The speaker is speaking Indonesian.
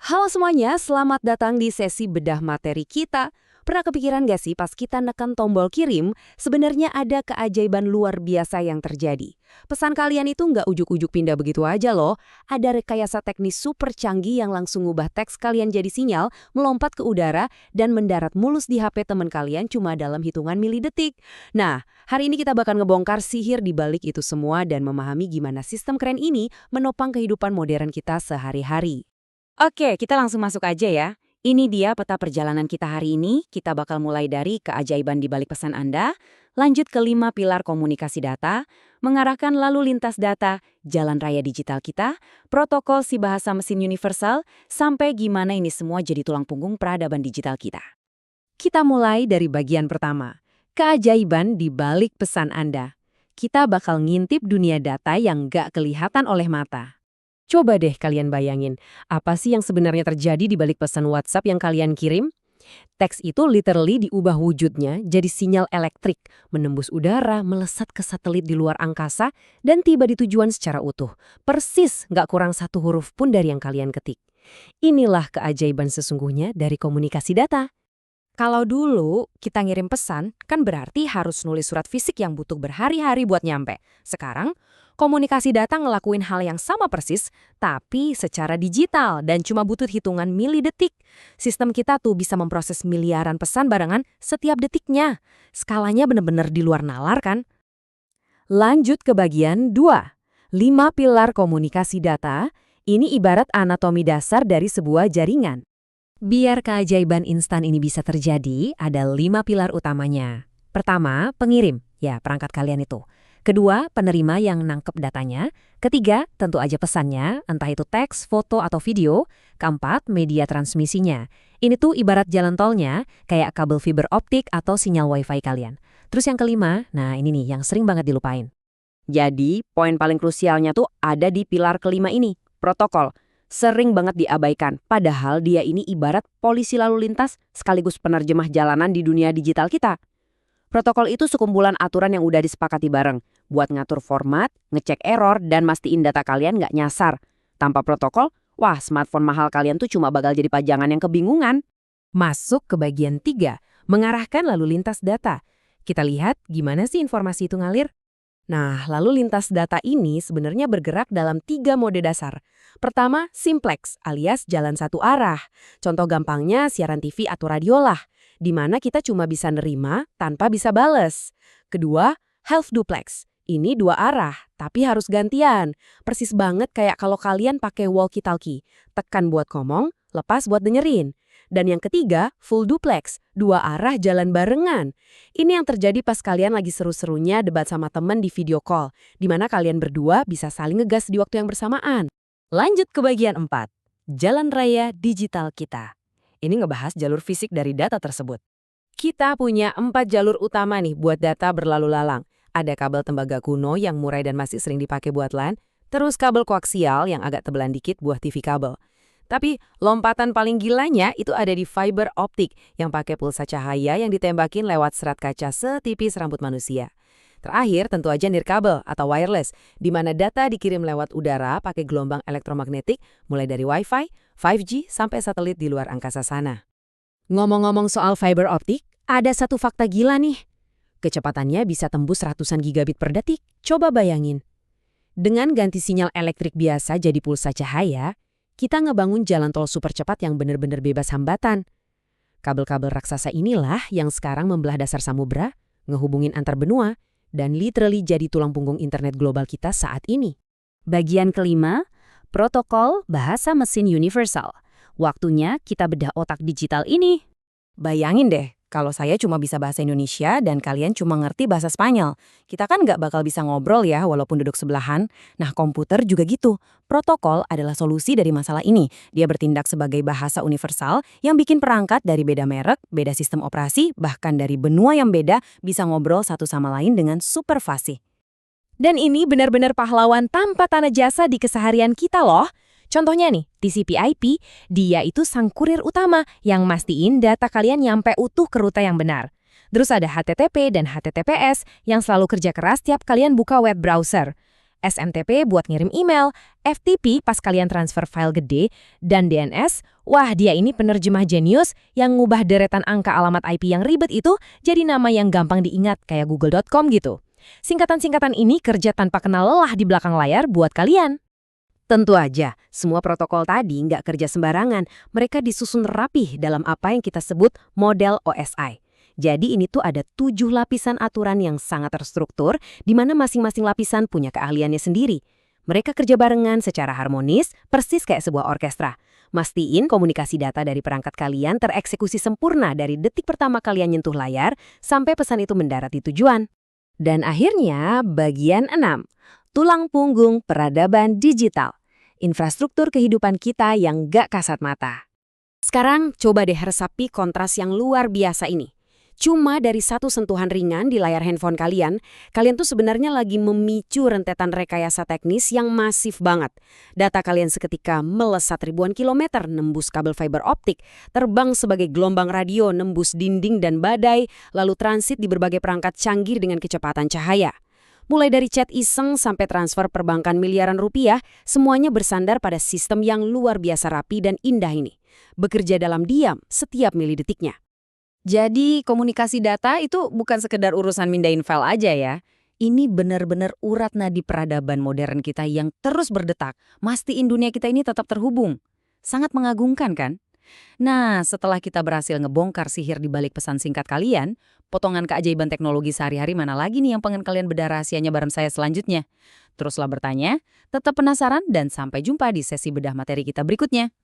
Halo semuanya, selamat datang di sesi bedah materi kita. Pernah kepikiran gak sih pas kita nekan tombol kirim, sebenarnya ada keajaiban luar biasa yang terjadi. Pesan kalian itu nggak ujuk-ujuk pindah begitu aja loh. Ada rekayasa teknis super canggih yang langsung ngubah teks kalian jadi sinyal, melompat ke udara, dan mendarat mulus di HP teman kalian cuma dalam hitungan milidetik. Nah, hari ini kita bakal ngebongkar sihir di balik itu semua dan memahami gimana sistem keren ini menopang kehidupan modern kita sehari-hari. Oke, kita langsung masuk aja ya. Ini dia peta perjalanan kita hari ini. Kita bakal mulai dari keajaiban di balik pesan Anda, lanjut ke 5 pilar komunikasi data, mengarahkan lalu lintas data, jalan raya digital kita, protokol si bahasa mesin universal, sampai gimana ini semua jadi tulang punggung peradaban digital kita. Kita mulai dari bagian pertama, keajaiban di balik pesan Anda. Kita bakal ngintip dunia data yang nggak kelihatan oleh mata. Coba deh kalian bayangin, apa sih yang sebenarnya terjadi di balik pesan WhatsApp yang kalian kirim? Teks itu literally diubah wujudnya jadi sinyal elektrik, menembus udara, melesat ke satelit di luar angkasa, dan tiba di tujuan secara utuh. Persis nggak kurang satu huruf pun dari yang kalian ketik. Inilah keajaiban sesungguhnya dari komunikasi data. Kalau dulu kita ngirim pesan, kan berarti harus nulis surat fisik yang butuh berhari-hari buat nyampe. Sekarang, komunikasi data ngelakuin hal yang sama persis, tapi secara digital dan cuma butuh hitungan milidetik. Sistem kita tuh bisa memproses miliaran pesan barengan setiap detiknya. Skalanya bener-bener di luar nalar kan? Lanjut ke bagian 2. 5 pilar komunikasi data, ini ibarat anatomi dasar dari sebuah jaringan. Biar keajaiban instan ini bisa terjadi, ada 5 pilar utamanya. Pertama, pengirim, ya perangkat kalian itu. Kedua, penerima yang nangkep datanya. Ketiga, tentu aja pesannya, entah itu teks, foto, atau video. Keempat, media transmisinya. Ini tuh ibarat jalan tolnya, kayak kabel fiber optik atau sinyal wifi kalian. Terus yang kelima, nah ini nih yang sering banget dilupain. Jadi, poin paling krusialnya tuh ada di pilar kelima ini, protokol. Sering banget diabaikan, padahal dia ini ibarat polisi lalu lintas sekaligus penerjemah jalanan di dunia digital kita. Protokol itu sekumpulan aturan yang udah disepakati bareng, buat ngatur format, ngecek error, dan mastiin data kalian nggak nyasar. Tanpa protokol, wah smartphone mahal kalian tuh cuma bakal jadi pajangan yang kebingungan. Masuk ke bagian 3, mengarahkan lalu lintas data. Kita lihat gimana sih informasi itu ngalir. Nah, lalu lintas data ini sebenarnya bergerak dalam 3 mode dasar. Pertama, simplex alias jalan satu arah. Contoh gampangnya siaran TV atau radio lah, di mana kita cuma bisa nerima tanpa bisa bales. Kedua, half duplex. Ini 2 arah, tapi harus gantian. Persis banget kayak kalau kalian pakai walkie-talkie. Tekan buat ngomong, lepas buat dengerin. Dan yang ketiga, full duplex, 2 arah jalan barengan. Ini yang terjadi pas kalian lagi seru-serunya debat sama temen di video call, di mana kalian berdua bisa saling ngegas di waktu yang bersamaan. Lanjut ke bagian 4, jalan raya digital kita. Ini ngebahas jalur fisik dari data tersebut. Kita punya 4 jalur utama nih buat data berlalu lalang. Ada kabel tembaga kuno yang murah dan masih sering dipakai buat LAN, terus kabel koaksial yang agak tebelan dikit buat TV kabel. Tapi lompatan paling gilanya itu ada di fiber optik yang pakai pulsa cahaya yang ditembakin lewat serat kaca setipis rambut manusia. Terakhir tentu aja nirkabel atau wireless, di mana data dikirim lewat udara pakai gelombang elektromagnetik mulai dari Wi-Fi, 5G, sampai satelit di luar angkasa sana. Ngomong-ngomong soal fiber optik, ada satu fakta gila nih. Kecepatannya bisa tembus ratusan gigabit per detik. Coba bayangin. Dengan ganti sinyal elektrik biasa jadi pulsa cahaya, kita ngebangun jalan tol super cepat yang benar-benar bebas hambatan. Kabel-kabel raksasa inilah yang sekarang membelah dasar samudra, ngehubungin antar benua, dan literally jadi tulang punggung internet global kita saat ini. Bagian kelima, protokol bahasa mesin universal. Waktunya kita bedah otak digital ini. Bayangin deh, kalau saya cuma bisa bahasa Indonesia dan kalian cuma ngerti bahasa Spanyol. Kita kan nggak bakal bisa ngobrol ya walaupun duduk sebelahan. Nah, komputer juga gitu. Protokol adalah solusi dari masalah ini. Dia bertindak sebagai bahasa universal yang bikin perangkat dari beda merek, beda sistem operasi, bahkan dari benua yang beda bisa ngobrol satu sama lain dengan super fasih. Dan ini benar-benar pahlawan tanpa tanda jasa di keseharian kita loh. Contohnya nih, TCP/IP, dia itu sang kurir utama yang mastiin data kalian nyampe utuh ke rute yang benar. Terus ada HTTP dan HTTPS yang selalu kerja keras tiap kalian buka web browser. SMTP buat ngirim email, FTP pas kalian transfer file gede, dan DNS, Wah, dia ini penerjemah jenius yang ngubah deretan angka alamat IP yang ribet itu jadi nama yang gampang diingat kayak google.com gitu. Singkatan-singkatan ini kerja tanpa kenal lelah di belakang layar buat kalian. Tentu aja, semua protokol tadi nggak kerja sembarangan. Mereka disusun rapih dalam apa yang kita sebut model OSI. Jadi ini tuh ada 7 lapisan aturan yang sangat terstruktur, di mana masing-masing lapisan punya keahliannya sendiri. Mereka kerja barengan secara harmonis, persis kayak sebuah orkestra. Mastiin komunikasi data dari perangkat kalian tereksekusi sempurna dari detik pertama kalian nyentuh layar sampai pesan itu mendarat di tujuan. Dan akhirnya bagian 6, tulang punggung peradaban digital. Infrastruktur kehidupan kita yang gak kasat mata. Sekarang coba deh resapi kontras yang luar biasa ini. Cuma dari satu sentuhan ringan di layar handphone kalian tuh sebenarnya lagi memicu rentetan rekayasa teknis yang masif banget. Data kalian seketika melesat ribuan kilometer nembus kabel fiber optik, terbang sebagai gelombang radio nembus dinding dan badai, lalu transit di berbagai perangkat canggih dengan kecepatan cahaya. Mulai dari chat iseng sampai transfer perbankan miliaran rupiah, semuanya bersandar pada sistem yang luar biasa rapi dan indah ini. Bekerja dalam diam setiap milidetiknya. Jadi komunikasi data itu bukan sekedar urusan mindahin file aja ya. Ini benar-benar urat nadi peradaban modern kita yang terus berdetak. Mastiin dunia kita ini tetap terhubung. Sangat mengagumkan kan? Nah, setelah kita berhasil ngebongkar sihir di balik pesan singkat kalian, potongan keajaiban teknologi sehari-hari mana lagi nih yang pengen kalian bedah rahasianya bareng saya selanjutnya? Teruslah bertanya, tetap penasaran, dan sampai jumpa di sesi bedah materi kita berikutnya.